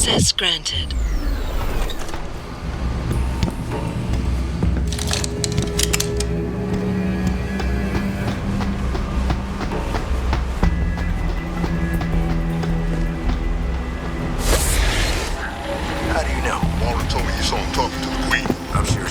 Access granted. How do you know? Walter told me you saw him talking to the Queen. I'm sure.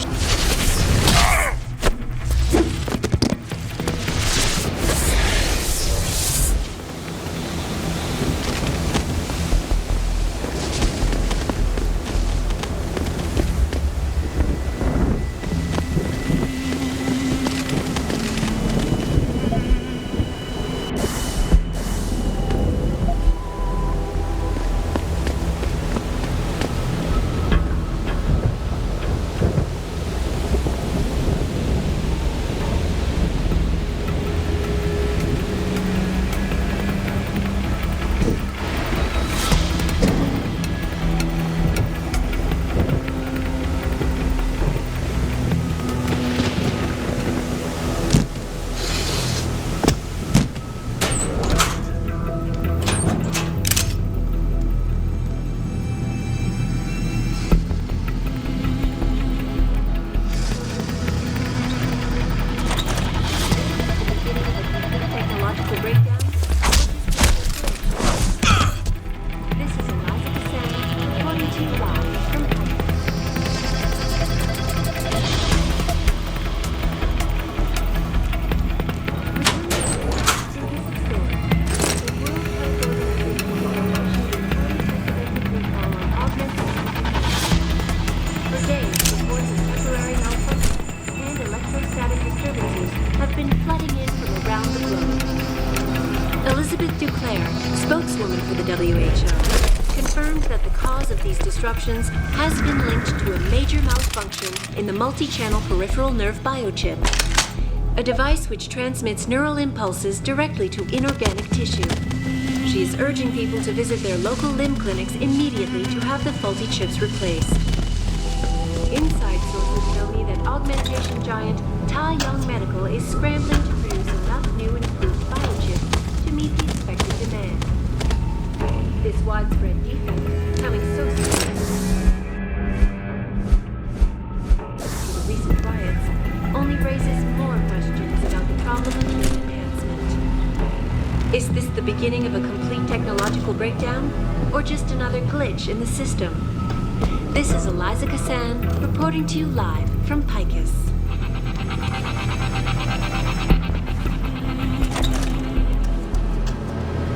Has been linked to a major malfunction in the multi-channel peripheral nerve biochip, a device which transmits neural impulses directly to inorganic tissue. She is urging people to visit their local limb clinics immediately to have the faulty chips replaced. Inside sources tell me that augmentation giant Tai Young Medical is scrambling to produce enough new and improved biochips to meet the expected demand. This widespread defect, coming so soon, only raises more questions about the problem of human enhancement. Is this the beginning of a complete technological breakdown, or just another glitch in the system? This is Eliza Kassan reporting to you live from Picus.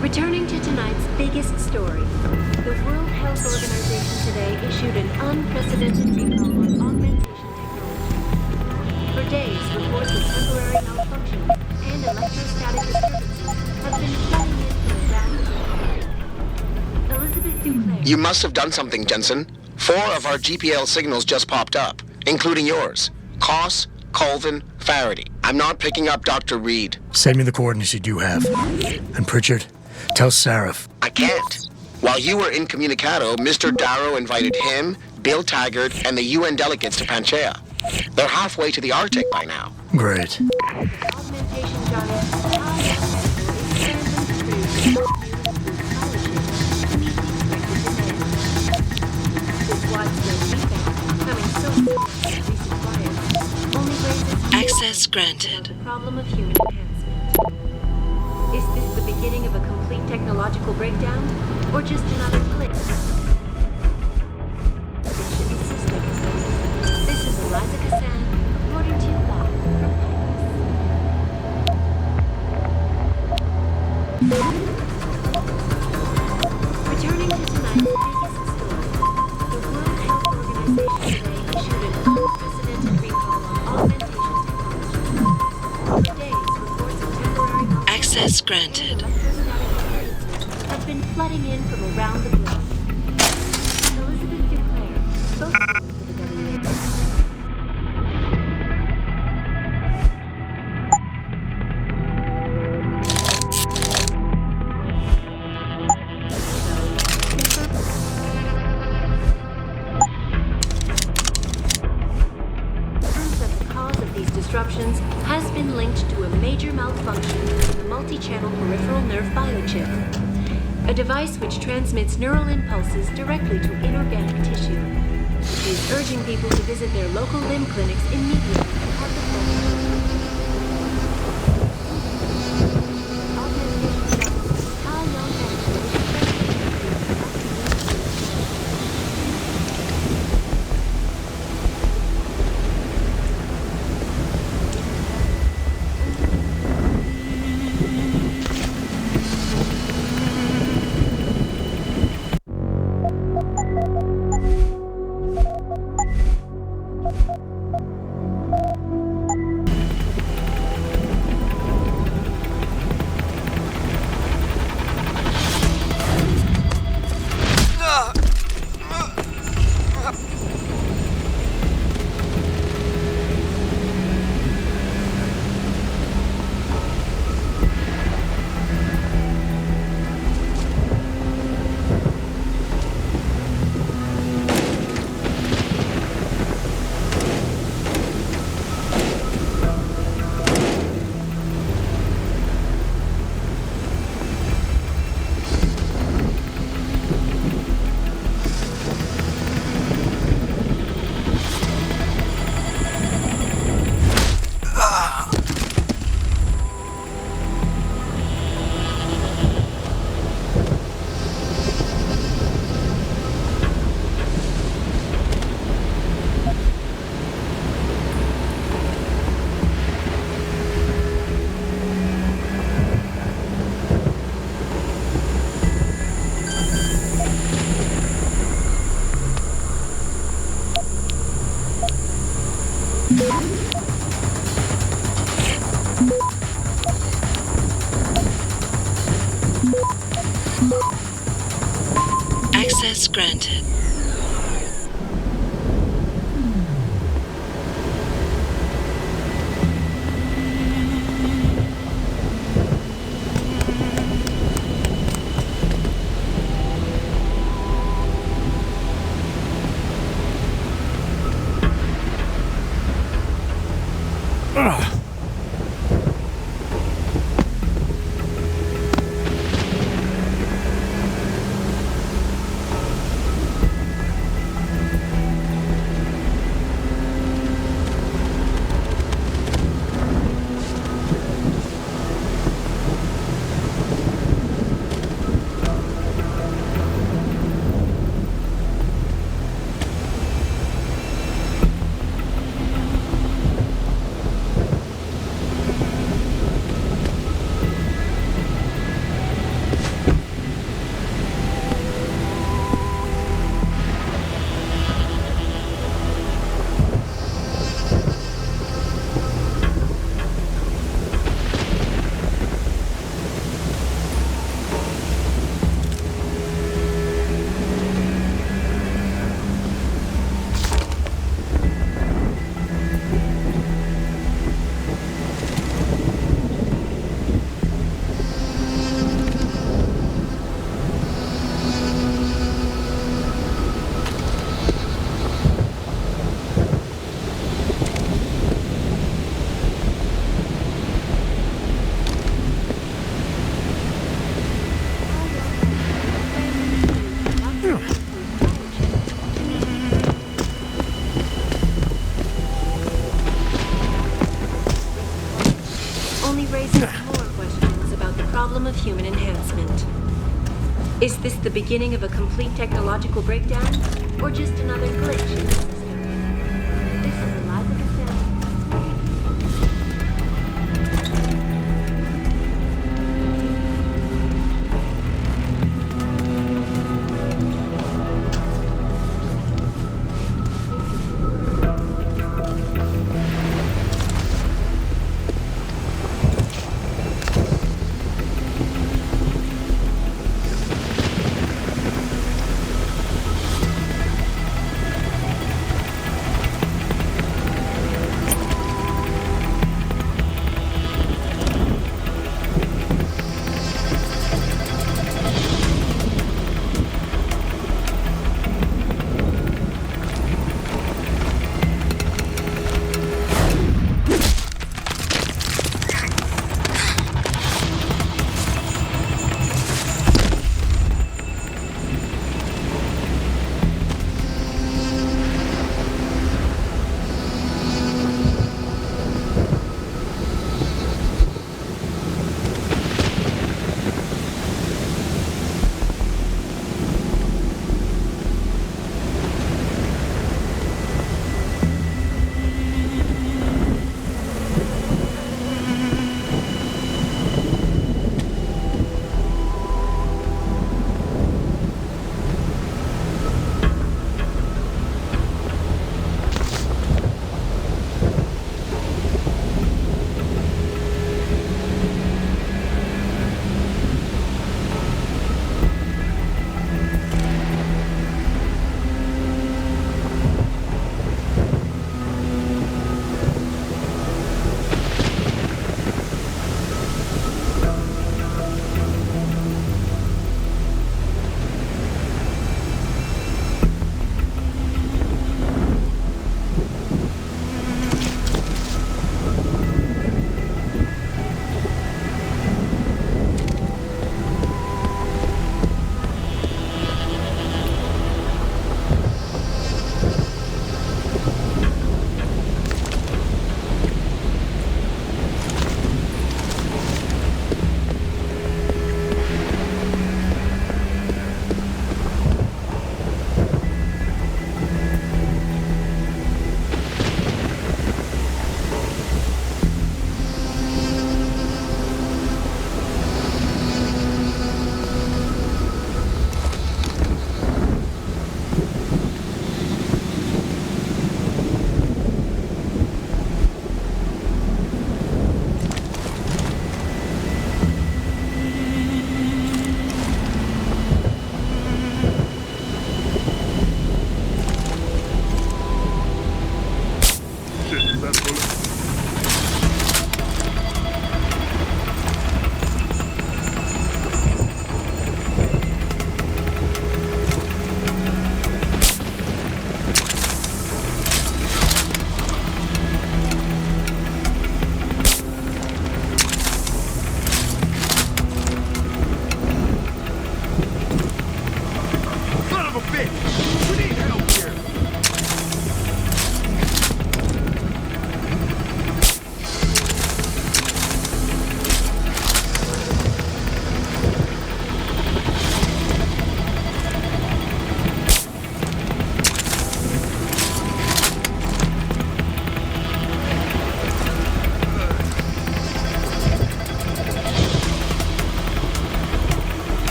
Returning to tonight's biggest story, the World Health Organization today issued an unprecedented recall on augmentation. For days, reports of temporary malfunction and electrostatic disturbances have been flooding in from around the world. Elizabeth Duclair. You must have done something, Jensen. 4 of our GPL signals just popped up, including yours. Koss, Colvin, Faraday. I'm not picking up Dr. Reed. Send me the coordinates you do have. And Pritchard, tell Sarif. I can't. While you were incommunicado, Mr. Darrow invited him, Bill Taggart, and the UN delegates to Panchea. They're halfway to the Arctic by now. Great. Access granted. The problem of human enhancement. Is this the beginning of a complete technological breakdown, or just another glitch? Eliza Kassan, reporting to you live from Picus. Returning to tonight's biggest story, the World Health Organization today issued an unprecedented recall on augmentation technology. For days, reports of temporary malfunction Access granted. have been flooding in from around the globe. Elizabeth Duclair, spokeswoman for the WHO. Disruptions has been linked to a major malfunction in the multi-channel peripheral nerve biochip, a device which transmits neural impulses directly to inorganic tissue. She is urging people to visit their local limb clinics immediately to have the Access granted. Of human enhancement. Is this the beginning of a complete technological breakdown, or just another glitch in the system? This is Eliza Cassell.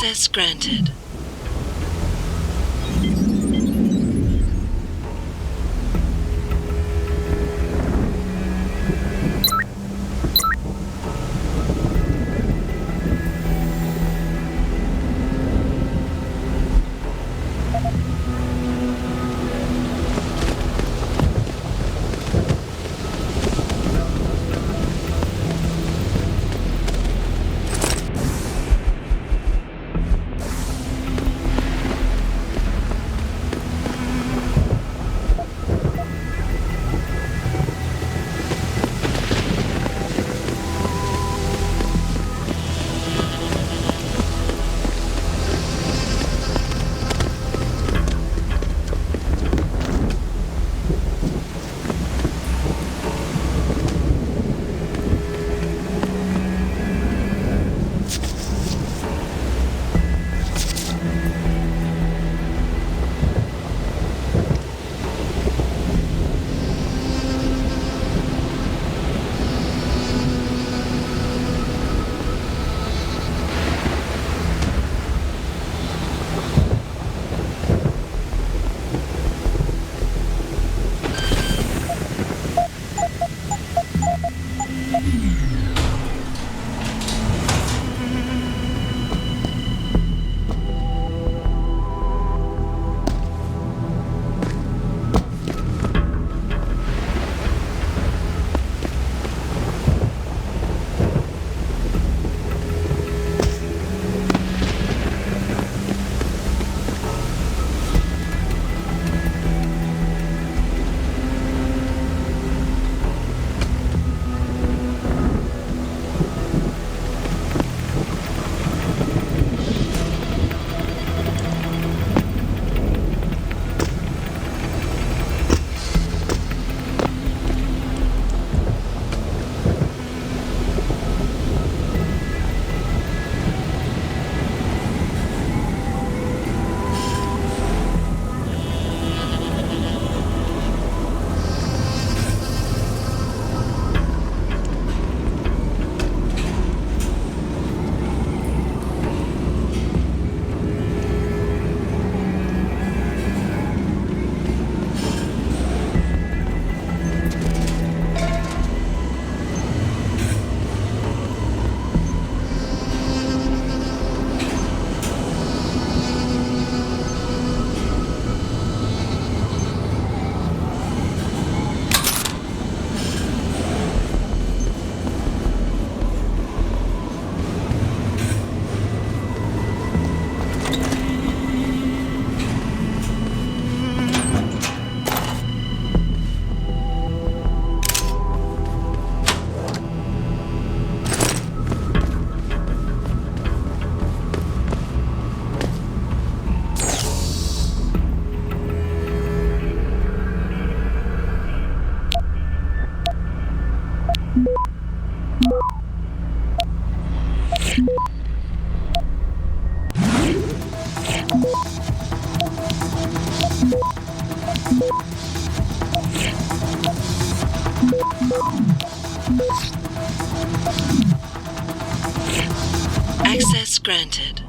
Access granted. Access granted.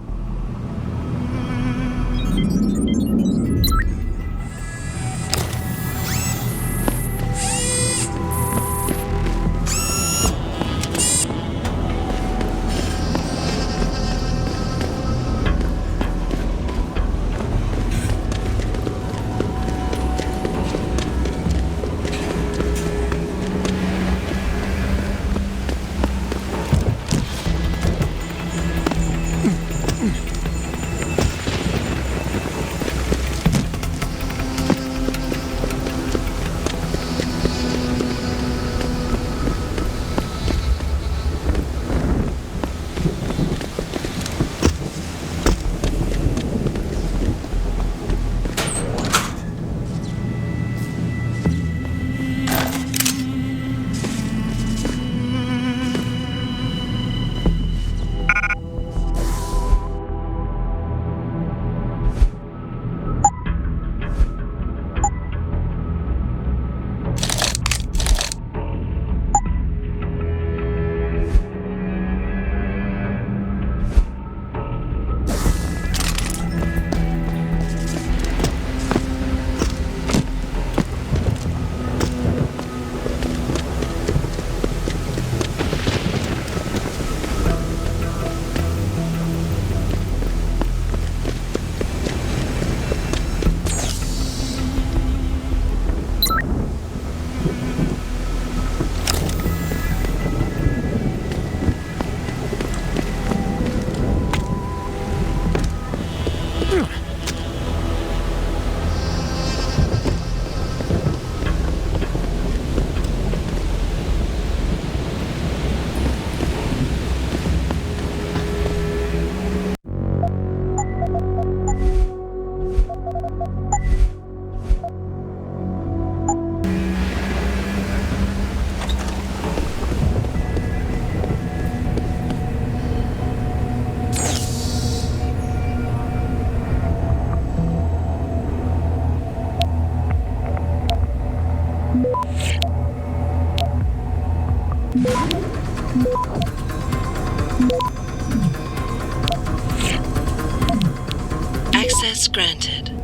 Access granted.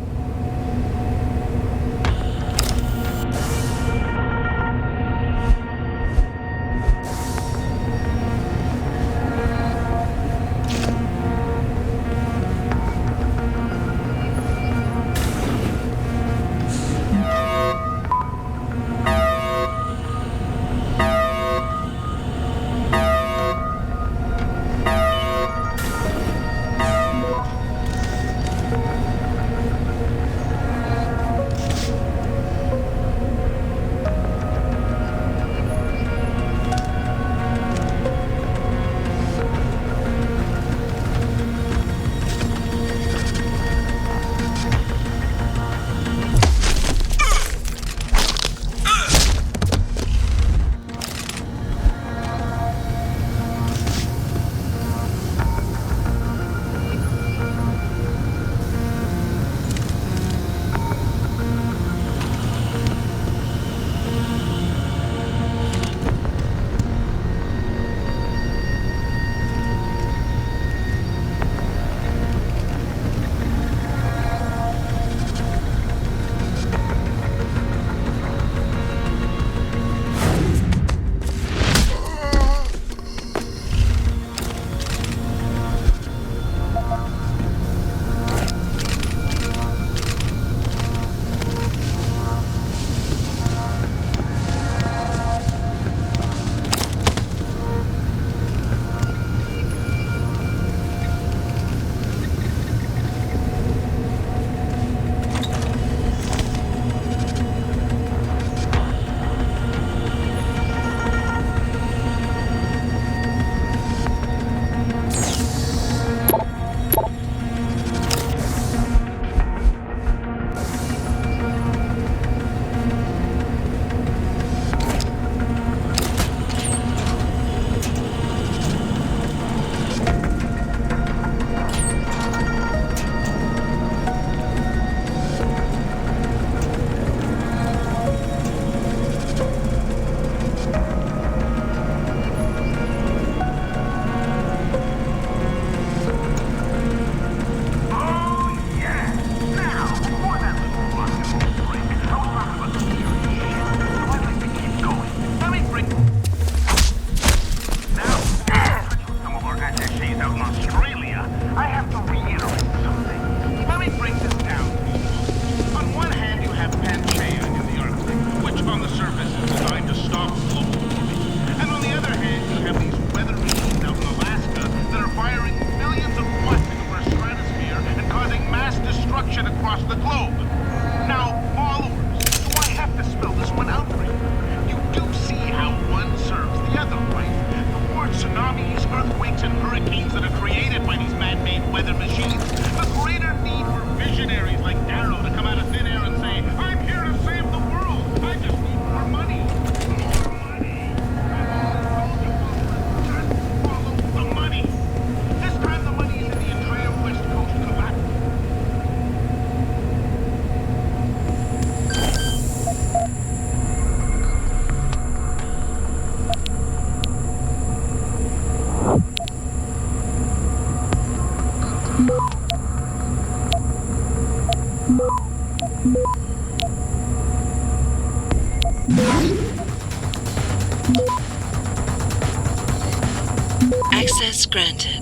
Access granted.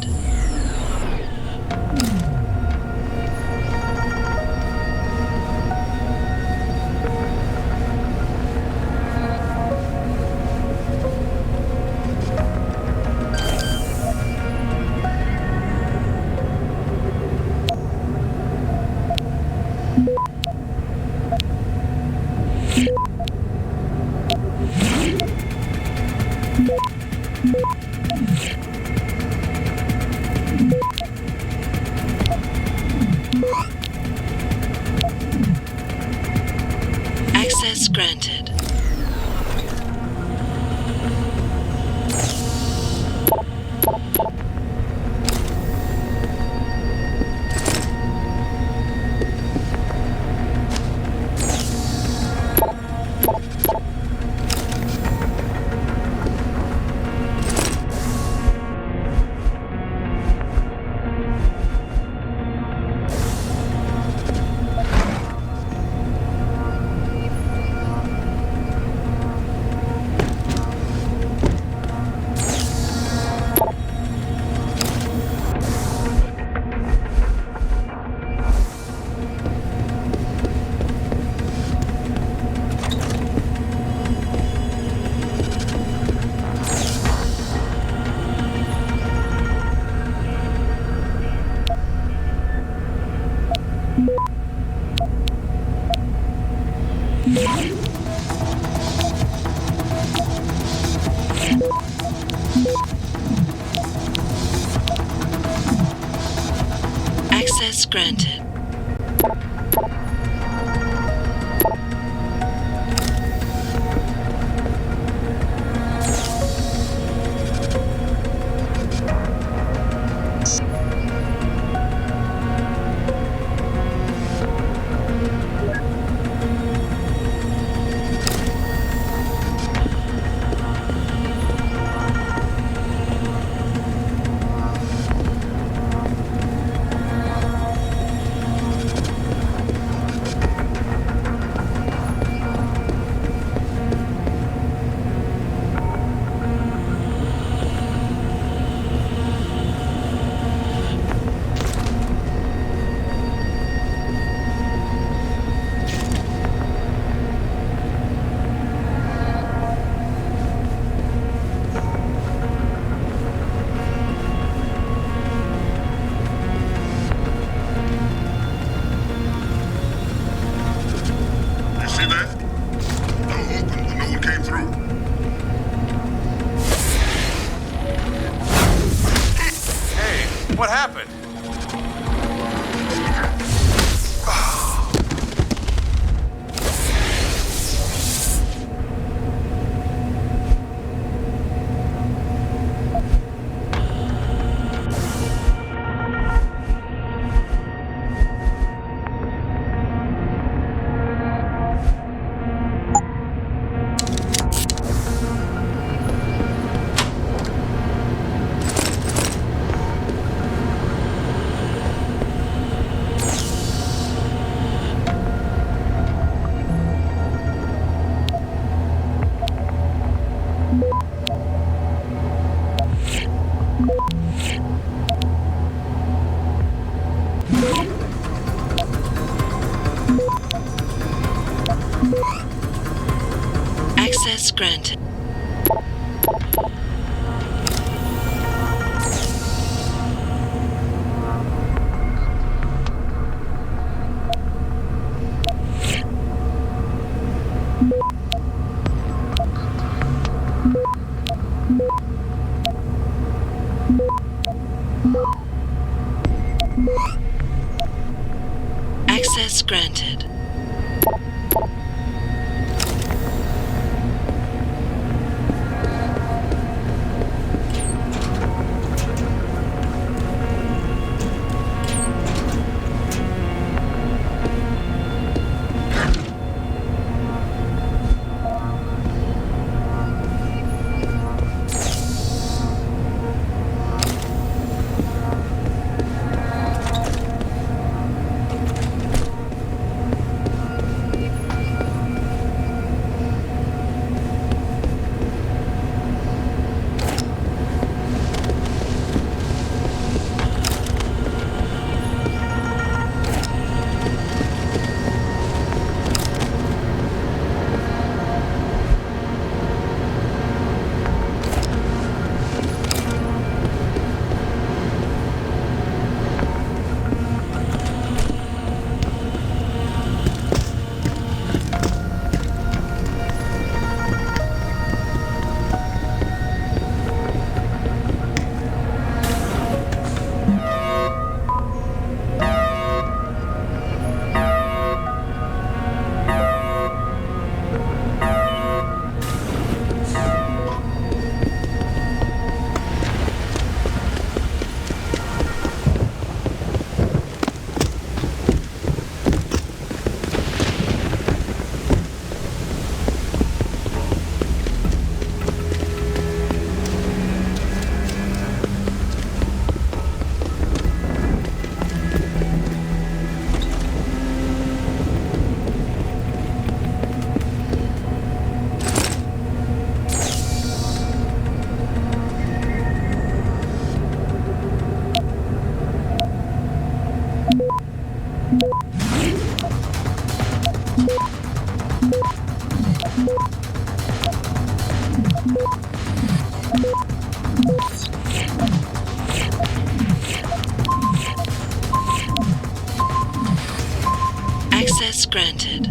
Access granted. You see that? Door open, but no one came through. Hey, what happened? Access granted. Access granted. Access granted.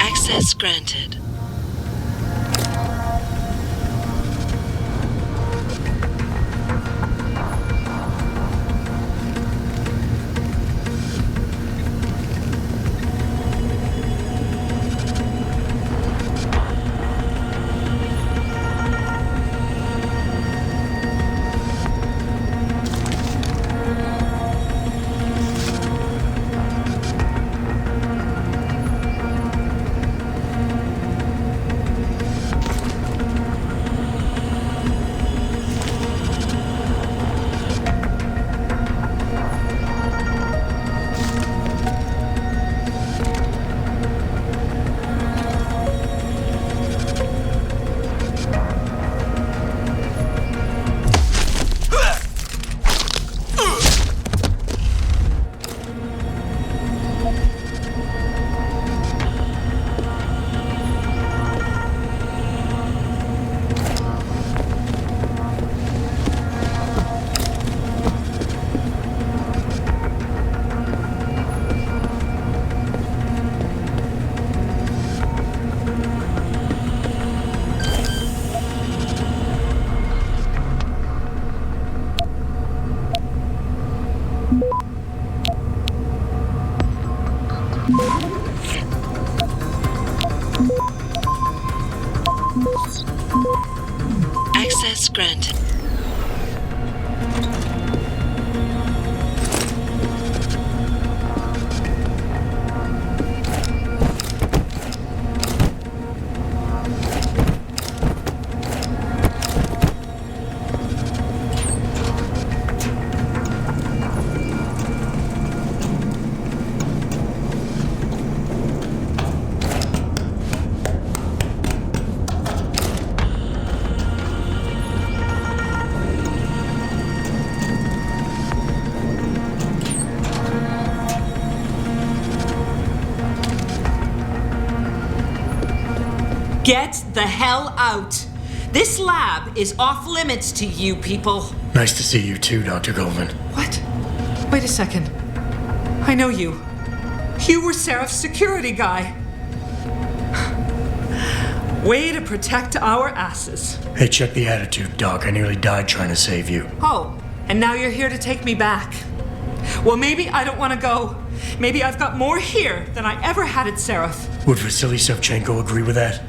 Access granted. Access granted. Get the hell out! This lab is off limits to you people. Nice to see you too, Dr. Goldman. What? Wait a second. I know you. You were Seraph's security guy. Way to protect our asses. Hey, check the attitude, Doc. I nearly died trying to save you. Oh, and now you're here to take me back. Well, maybe I don't want to go. Maybe I've got more here than I ever had at Seraph. Would Vasily Savchenko agree with that?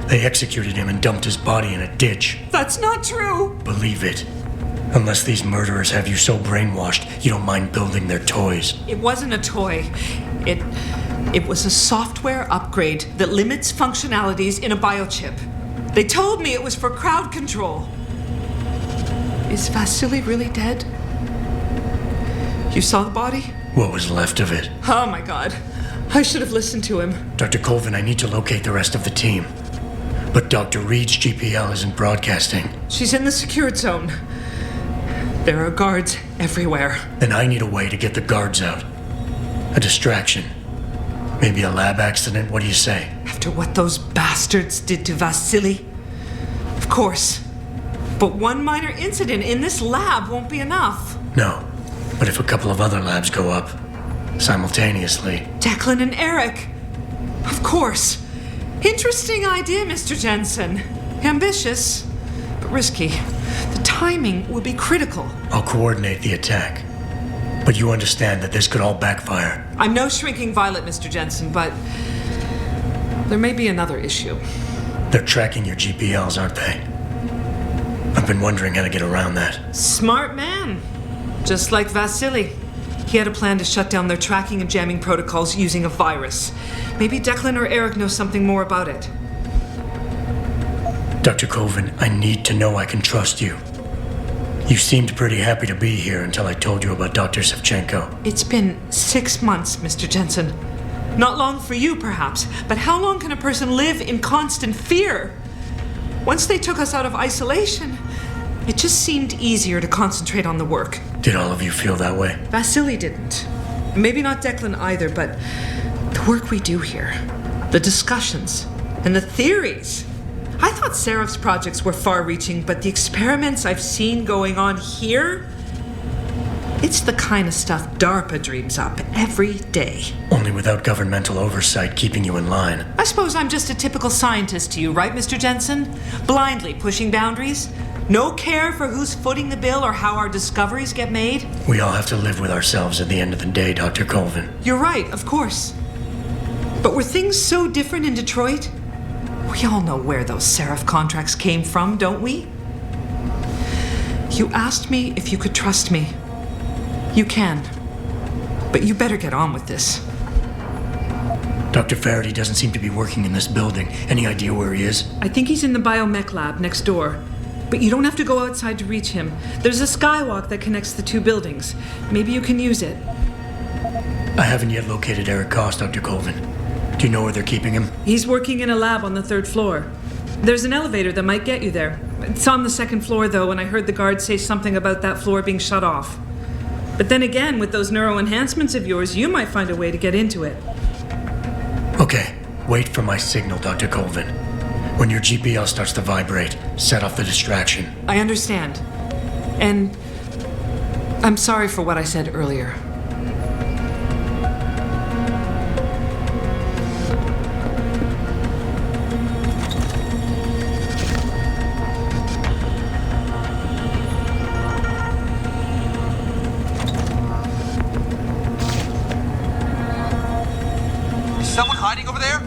They executed him and dumped his body in a ditch. That's not true. Believe it. Unless these murderers have you so brainwashed, you don't mind building their toys. It wasn't a toy. It was a software upgrade that limits functionalities in a biochip. They told me it was for crowd control. Is Vasily really dead? You saw the body? What was left of it? Oh my god. I should have listened to him. Dr. Colvin, I need to locate the rest of the team. But Dr. Reed's GPL isn't broadcasting. She's in the secured zone. There are guards everywhere. Then I need a way to get the guards out. A distraction. Maybe a lab accident, what do you say? After what those bastards did to Vasily? Of course. But one minor incident in this lab won't be enough. No. But if a couple of other labs go up, simultaneously... Declan and Eric. Of course. Interesting idea, Mr. Jensen. Ambitious, but risky. The timing will be critical. I'll coordinate the attack. But you understand that this could all backfire. I'm no shrinking violet, Mr. Jensen, but there may be another issue. They're tracking your GPLs, aren't they? I've been wondering how to get around that. Smart man. Just like Vasily. He had a plan to shut down their tracking and jamming protocols using a virus. Maybe Declan or Eric know something more about it. Dr. Colvin, I need to know I can trust you. You seemed pretty happy to be here until I told you about Dr. Savchenko. It's been 6 months, Mr. Jensen. Not long for you, perhaps, but how long can a person live in constant fear? Once they took us out of isolation, it just seemed easier to concentrate on the work. Did all of you feel that way? Vasily didn't. Maybe not Declan either, but the work we do here, the discussions, and the theories. I thought Seraph's projects were far-reaching, but the experiments I've seen going on here, it's the kind of stuff DARPA dreams up every day. Only without governmental oversight keeping you in line. I suppose I'm just a typical scientist to you, right, Mr. Jensen? Blindly pushing boundaries? No care for who's footing the bill or how our discoveries get made? We all have to live with ourselves at the end of the day, Dr. Colvin. You're right, of course. But were things so different in Detroit? We all know where those Seraph contracts came from, don't we? You asked me if you could trust me. You can. But you better get on with this. Dr. Faraday doesn't seem to be working in this building. Any idea where he is? I think he's in the biomech lab next door. But you don't have to go outside to reach him. There's a skywalk that connects the two buildings. Maybe you can use it. I haven't yet located Eric Koss, Dr. Colvin. Do you know where they're keeping him? He's working in a lab on the 3rd floor. There's an elevator that might get you there. It's on the 2nd floor, though, and I heard the guard say something about that floor being shut off. But then again, with those neuroenhancements of yours, you might find a way to get into it. Okay, wait for my signal, Dr. Colvin. When your GPL starts to vibrate, set off the distraction. I understand. And I'm sorry for what I said earlier. Is someone hiding over there?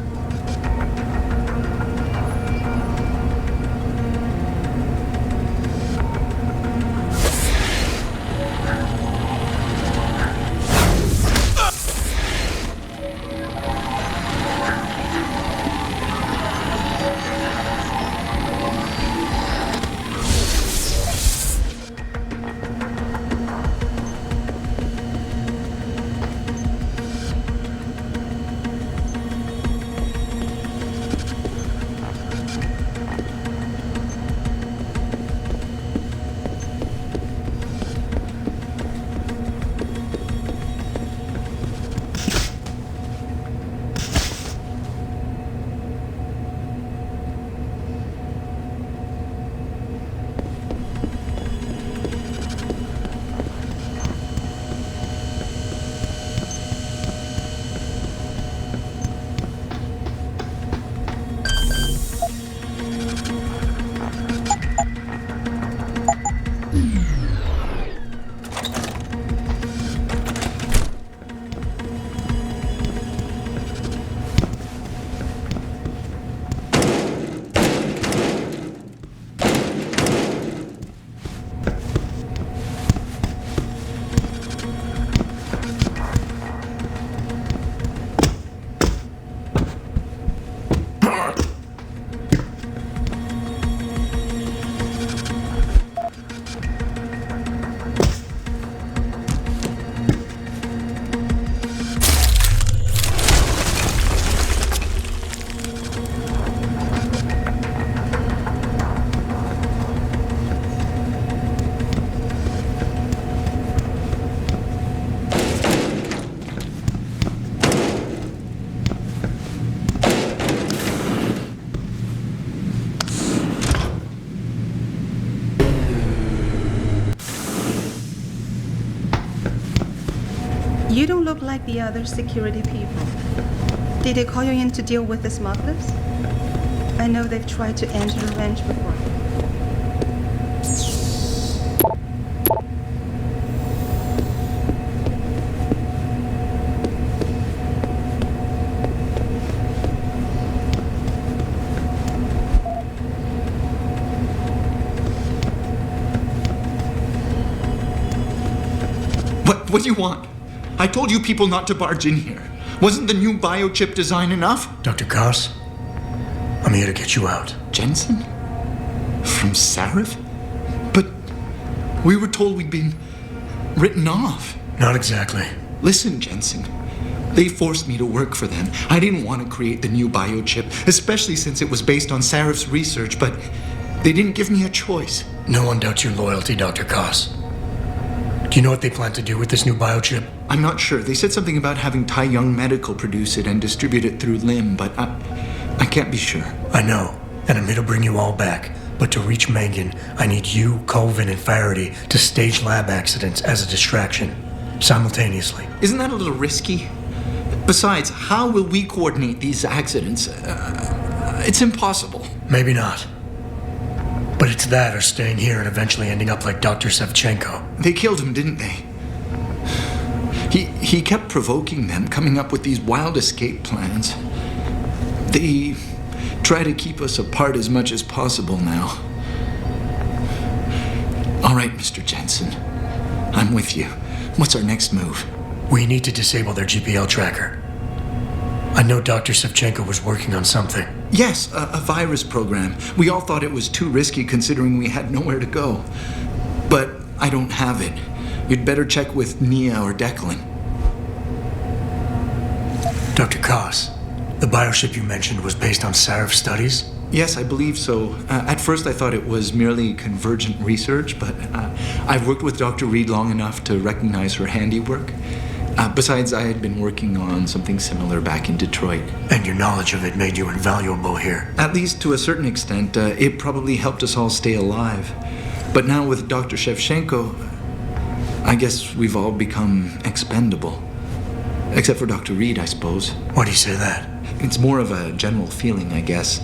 You don't look like the other security people. Did they call you in to deal with the smugglers? I know they've tried to enter the ranch before. What do you want? I told you people not to barge in here. Wasn't the new biochip design enough? Dr. Koss, I'm here to get you out. Jensen? From Seraph? But we were told we'd been written off. Not exactly. Listen, Jensen. They forced me to work for them. I didn't want to create the new biochip, especially since it was based on Seraph's research, but they didn't give me a choice. No one doubts your loyalty, Dr. Koss. Do you know what they plan to do with this new biochip? I'm not sure. They said something about having Tai Young Medical produce it and distribute it through LIM, but I can't be sure. I know. and I'm here to bring you all back. But to reach Megan, I need you, Colvin, and Faraday to stage lab accidents as a distraction, simultaneously. Isn't that a little risky? Besides, how will we coordinate these accidents? It's impossible. Maybe not. But it's that or staying here and eventually ending up like Dr. Savchenko. They killed him, didn't they? He kept provoking them, coming up with these wild escape plans. They try to keep us apart as much as possible now. All right, Mr. Jensen. I'm with you. What's our next move? We need to disable their GPL tracker. I know Dr. Savchenko was working on something. Yes, a virus program. We all thought it was too risky considering we had nowhere to go. But I don't have it. You'd better check with Nia or Declan. Dr. Koss, the bioship you mentioned was based on Sarif studies? Yes, I believe so. At first I thought it was merely convergent research, but I've worked with Dr. Reed long enough to recognize her handiwork. Besides, I had been working on something similar back in Detroit. And your knowledge of it made you invaluable here. At least to a certain extent, it probably helped us all stay alive. But now with Dr. Shevchenko, I guess we've all become expendable. Except for Dr. Reed, I suppose. Why do you say that? It's more of a general feeling, I guess.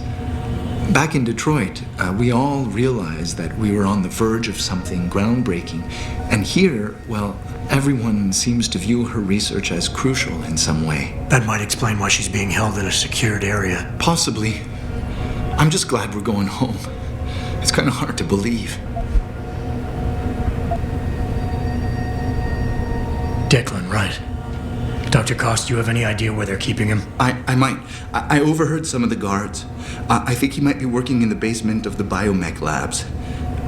Back in Detroit, we all realized that we were on the verge of something groundbreaking. And here, well, everyone seems to view her research as crucial in some way. That might explain why she's being held in a secured area. Possibly. I'm just glad we're going home. It's kind of hard to believe. Declan, right. Dr. Koss, do you have any idea where they're keeping him? I might. I overheard some of the guards. I think he might be working in the basement of the biomech labs.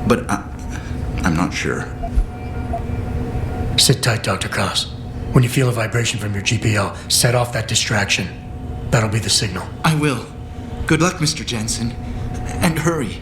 But I'm not sure. Sit tight, Dr. Koss. When you feel a vibration from your GPL, set off that distraction. That'll be the signal. I will. Good luck, Mr. Jensen. And hurry.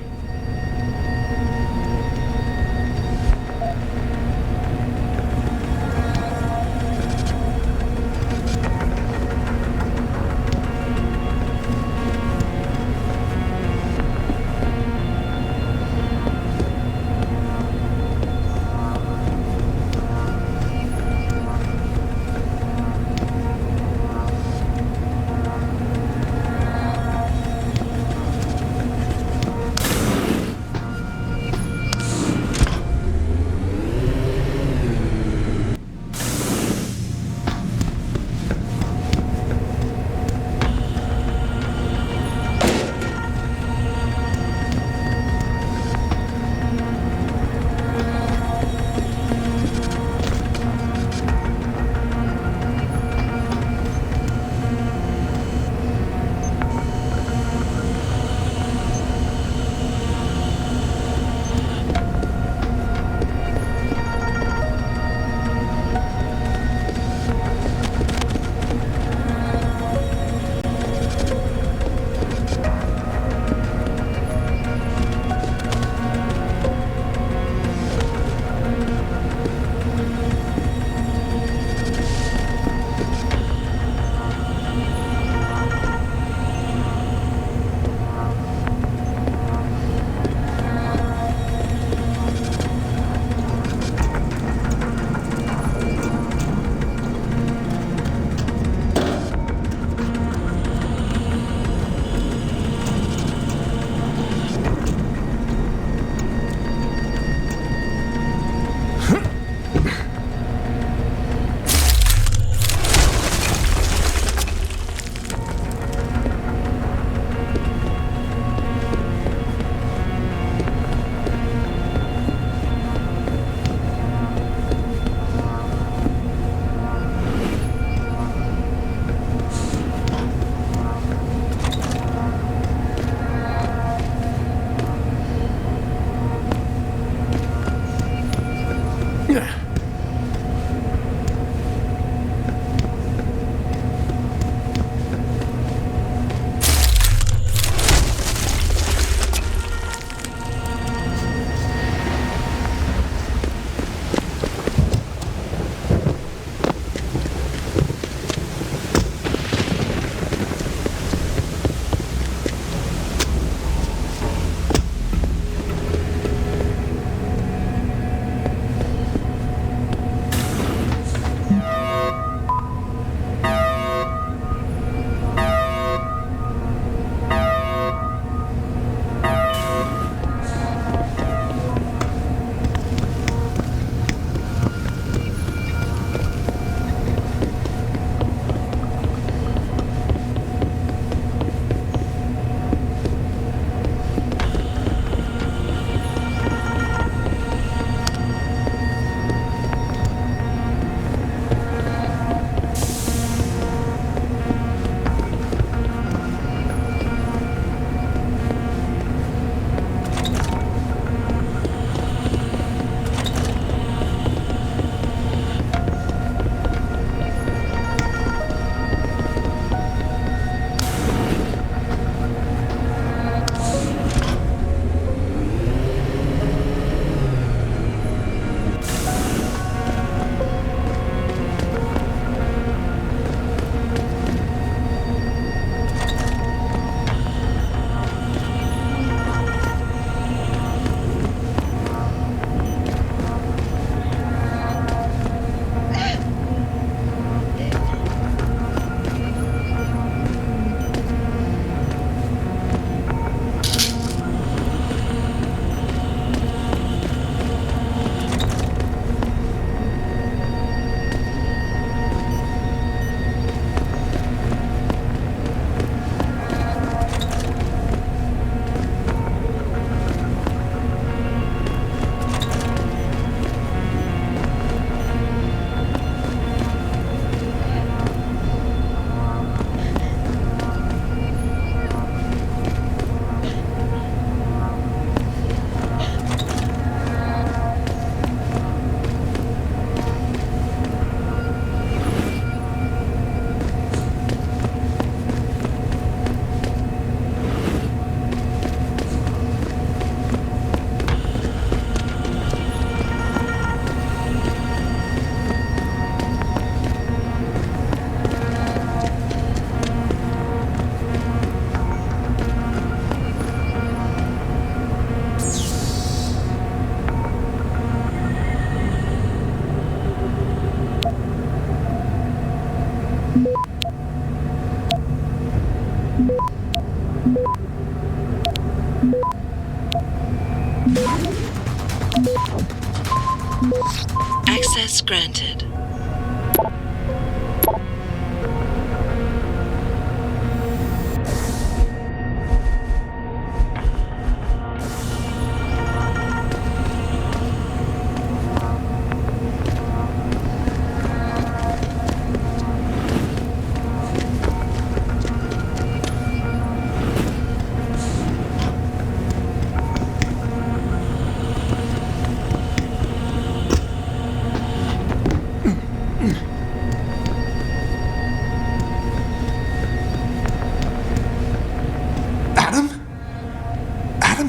Access granted.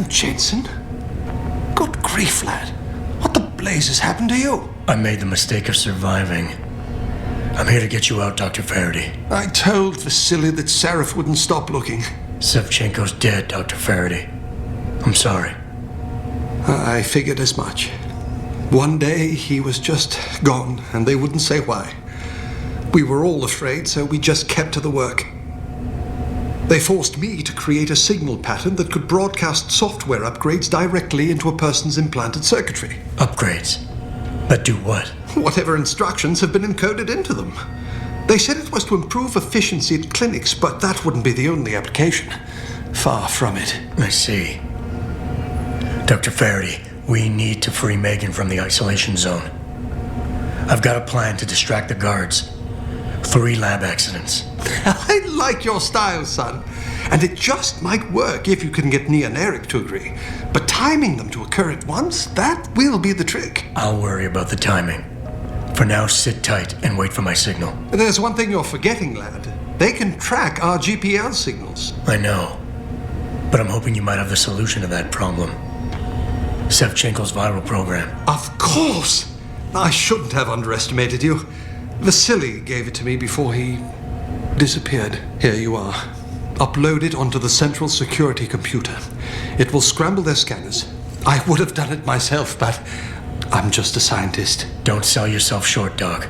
Jensen? Good grief, lad. What the blazes happened to you? I made the mistake of surviving. I'm here to get you out, Dr. Faraday. I told Vasily that Seraph wouldn't stop looking. Sevchenko's dead, Dr. Faraday. I'm sorry. I figured as much. One day he was just gone, and they wouldn't say why. We were all afraid, so we just kept to the work. They forced me to create a signal pattern that could broadcast software upgrades directly into a person's implanted circuitry. Upgrades? But do what? Whatever instructions have been encoded into them. They said it was to improve efficiency at clinics, but that wouldn't be the only application. Far from it. I see. Dr. Faraday, we need to free Megan from the isolation zone. I've got a plan to distract the guards. 3 lab accidents. I like your style, son. And it just might work if you can get Nia and Eric to agree. But timing them to occur at once, that will be the trick. I'll worry about the timing. For now, sit tight and wait for my signal. There's one thing you're forgetting, lad. They can track our GPL signals. I know. But I'm hoping you might have the solution to that problem. Sevchenko's viral program. Of course! I shouldn't have underestimated you. Vasily gave it to me before he disappeared. Here you are. Upload it onto the central security computer. It will scramble their scanners. I would have done it myself, but I'm just a scientist. Don't sell yourself short, Doc.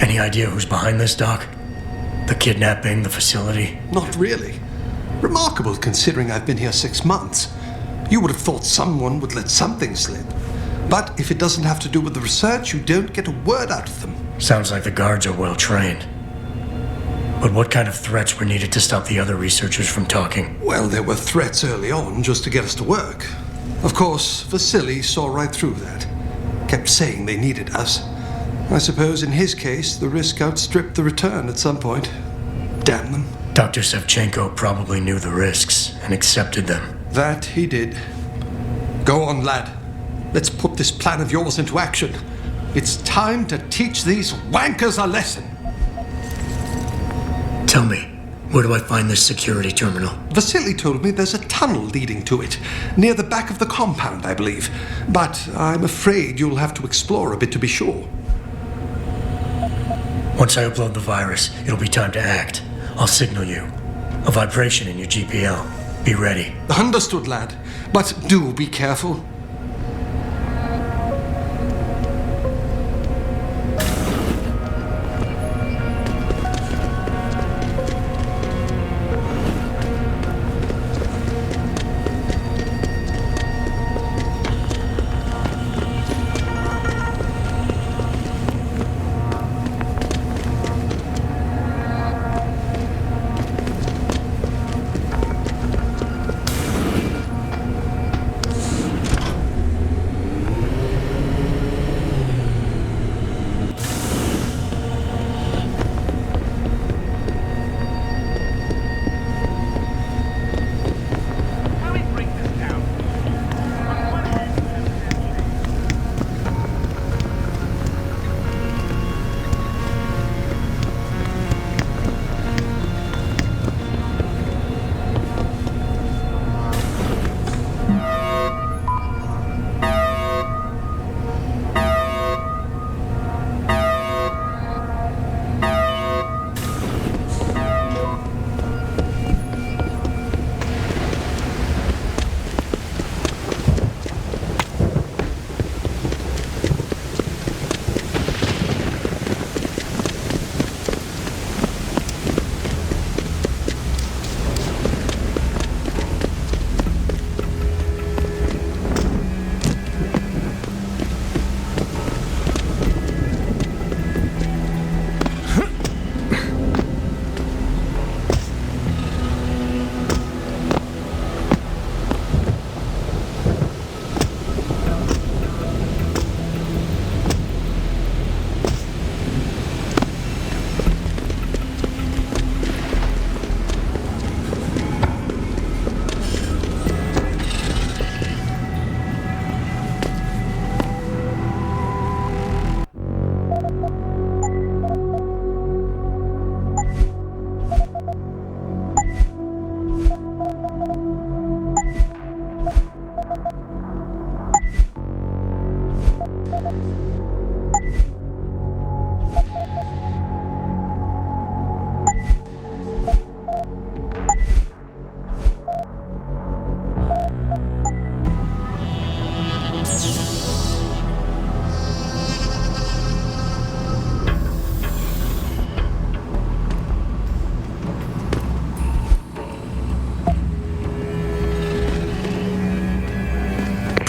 Any idea who's behind this, Doc? The kidnapping, the facility? Not really. Remarkable considering I've been here 6 months. You would have thought someone would let something slip. But if it doesn't have to do with the research, you don't get a word out of them. Sounds like the guards are well trained. But what kind of threats were needed to stop the other researchers from talking? Well, there were threats early on just to get us to work. Of course, Vasily saw right through that. Kept saying they needed us. I suppose in his case, the risk outstripped the return at some point. Damn them. Dr. Sevchenko probably knew the risks and accepted them. That he did. Go on, lad. Let's put this plan of yours into action. It's time to teach these wankers a lesson. Tell me, where do I find this security terminal? Vasily told me there's a tunnel leading to it, near the back of the compound, I believe. But I'm afraid you'll have to explore a bit to be sure. Once I upload the virus, it'll be time to act. I'll signal you. A vibration in your GPL. Be ready. Understood, lad. But do be careful.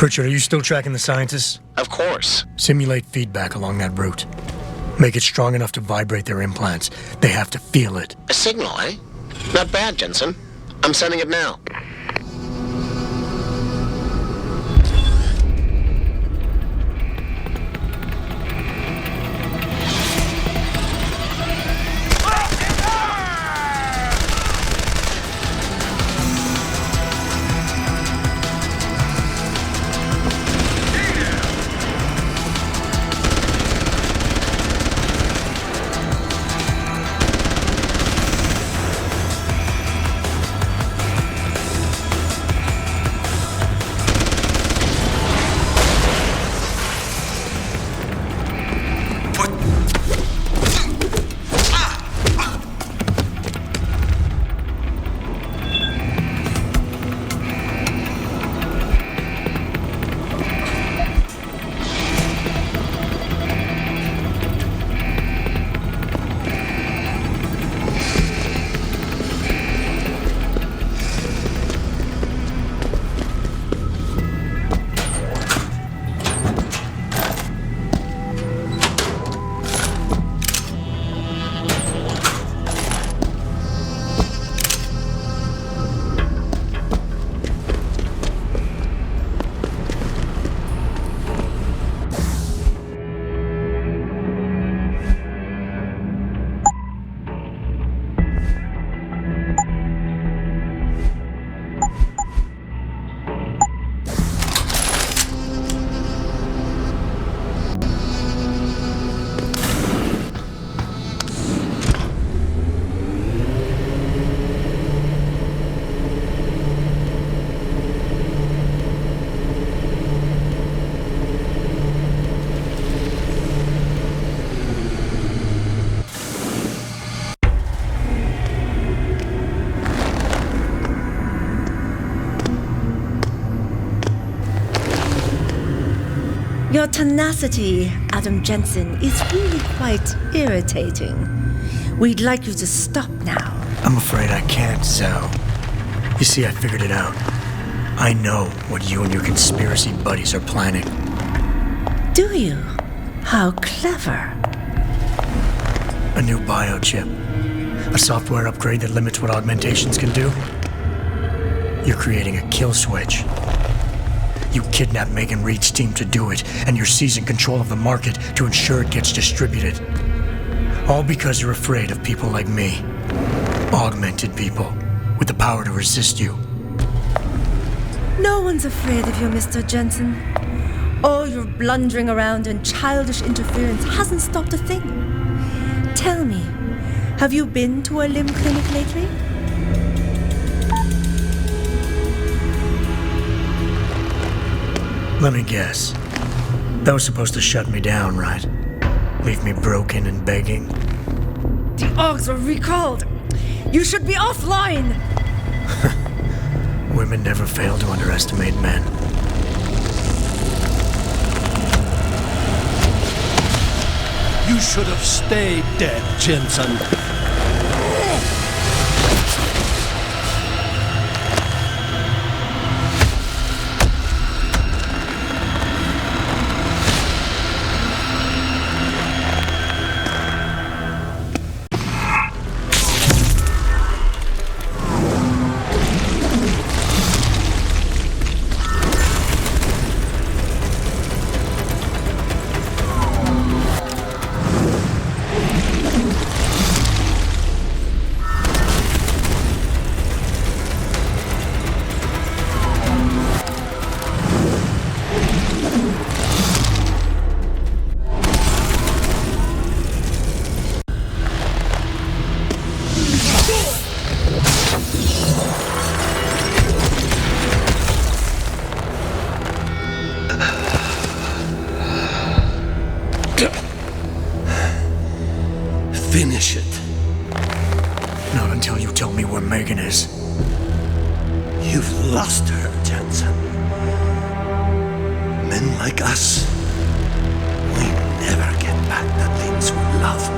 Pritchard, are you still tracking the scientists? Of course. Simulate feedback along that route. Make it strong enough to vibrate their implants. They have to feel it. A signal, eh? Not bad, Jensen. I'm sending it now. Your tenacity, Adam Jensen, is really quite irritating. We'd like you to stop now. I'm afraid I can't, Zhao. You see, I figured it out. I know what you and your conspiracy buddies are planning. Do you? How clever. A new biochip. A software upgrade that limits what augmentations can do. You're creating a kill switch. You kidnapped Megan Reed's team to do it, and you're seizing control of the market to ensure it gets distributed. All because you're afraid of people like me. Augmented people, with the power to resist you. No one's afraid of you, Mr. Jensen. All your blundering around and childish interference hasn't stopped a thing. Tell me, have you been to a limb clinic lately? Let me guess. That was supposed to shut me down, right? Leave me broken and begging. The Augs are recalled. You should be offline. Women never fail to underestimate men. You should have stayed dead, Jensen. Finish it. Not until you tell me where Megan is. You've lost her, Jensen. Men like us, we never get back the things we love.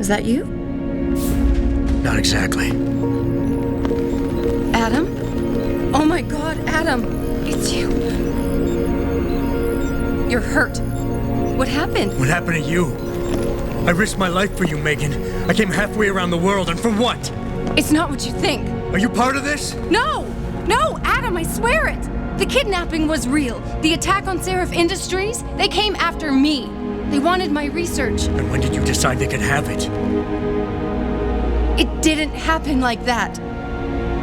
Is that you? Not exactly. Adam? Oh my God, Adam! It's you. You're hurt. What happened? What happened to you? I risked my life for you, Megan. I came halfway around the world, and for what? It's not what you think. Are you part of this? No! No, Adam, I swear it! The kidnapping was real. The attack on Seraph Industries, they came after me. They wanted my research. And when did you decide they could have it? It didn't happen like that.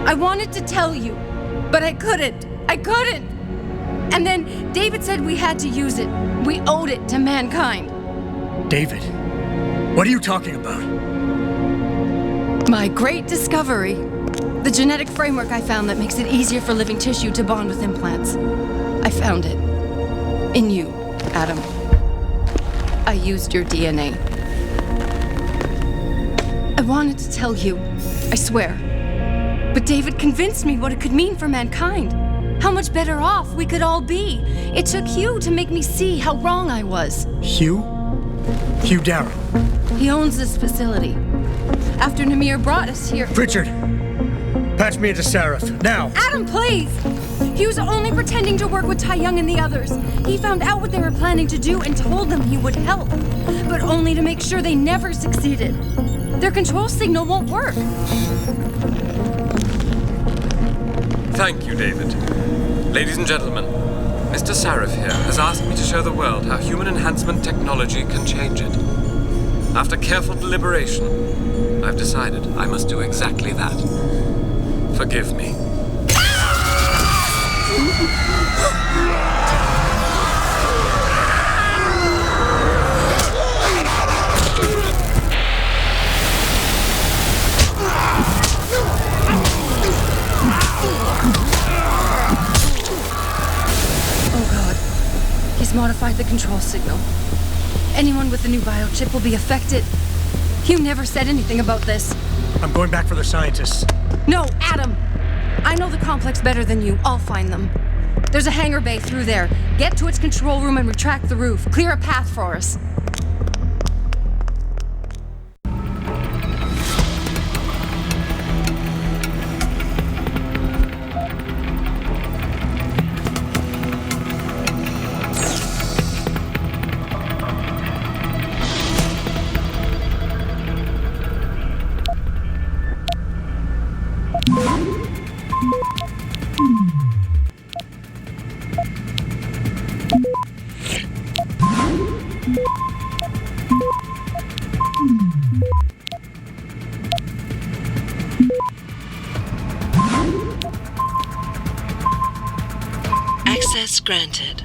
I wanted to tell you, but I couldn't. I couldn't! And then David said we had to use it. We owed it to mankind. David? What are you talking about? My great discovery. The genetic framework I found that makes it easier for living tissue to bond with implants. I found it. In you, Adam. I used your DNA. I wanted to tell you, I swear. But David convinced me what it could mean for mankind. How much better off we could all be. It took Hugh to make me see how wrong I was. Hugh? Hugh Darrow. He owns this facility. After Namir brought us here... Richard! Patch me into Seraph, now! Adam, please! He was only pretending to work with Tai Young and the others. He found out what they were planning to do and told them he would help. But only to make sure they never succeeded. Their control signal won't work. Thank you, David. Ladies and gentlemen, Mr. Sarif here has asked me to show the world how human enhancement technology can change it. After careful deliberation, I've decided I must do exactly that. Forgive me. Modified the control signal. Anyone with the new biochip will be affected. Hugh never said anything about this. I'm going back for the scientists. No, Adam! I know the complex better than you. I'll find them. There's a hangar bay through there. Get to its control room and retract the roof. Clear a path for us. Access granted.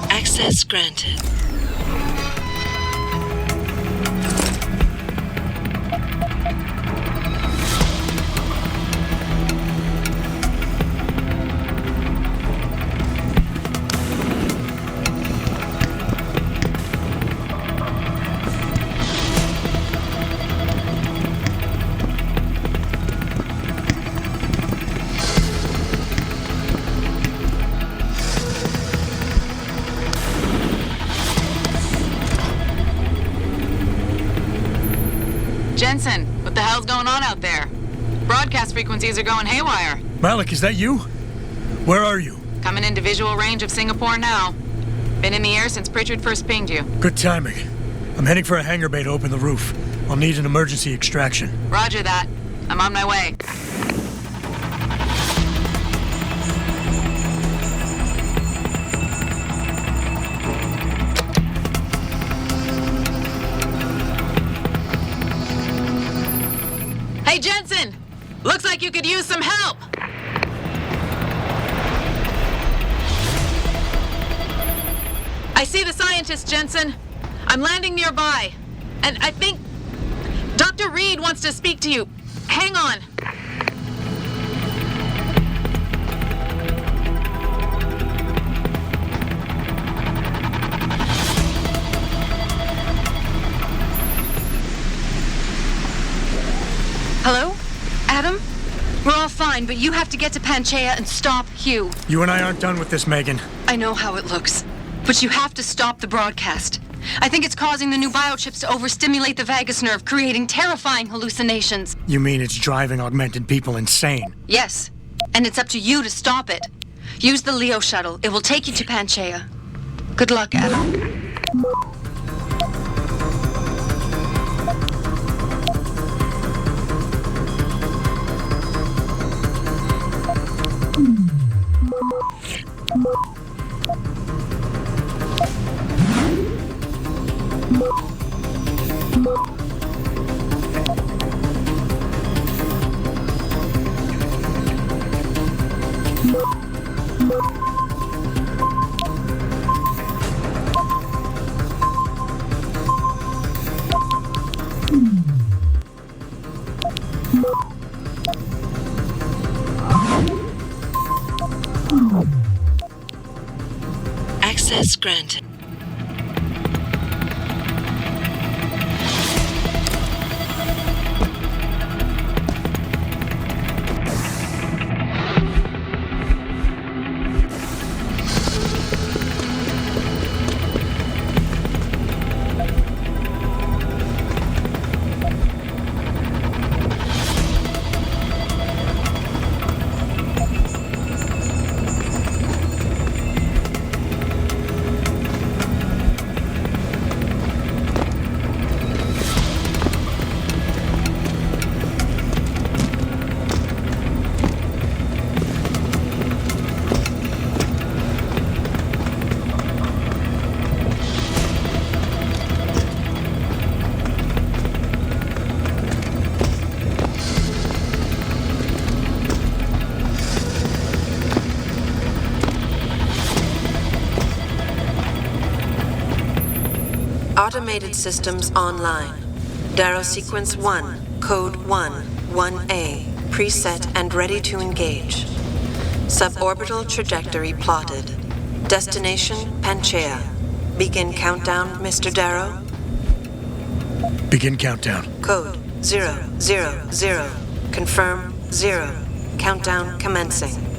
Access granted. Jensen, what the hell's going on out there? Broadcast frequencies are going haywire. Malik, is that you? Where are you? Coming into visual range of Singapore now. Been in the air since Pritchard first pinged you. Good timing. I'm heading for a hangar bay to open the roof. I'll need an emergency extraction. Roger that. I'm on my way. Hey, Jensen! Looks like you could use some help! I see the scientist, Jensen. I'm landing nearby. And I think Dr. Reed wants to speak to you. Hang on. Hello? Adam? We're all fine, but you have to get to Panchaea and stop Hugh. You and I aren't done with this, Megan. I know how it looks, but you have to stop the broadcast. I think it's causing the new biochips to overstimulate the vagus nerve, creating terrifying hallucinations. You mean it's driving augmented people insane? Yes, and it's up to you to stop it. Use the Leo shuttle. It will take you to Panchaea. Good luck, Adam. Access granted. Automated systems online. Darrow Sequence 1, Code 1, 1A, preset and ready to engage. Suborbital trajectory plotted. Destination, Panchaea. Begin countdown, Mr. Darrow. Begin countdown. Code 000. Confirm 0. Countdown commencing.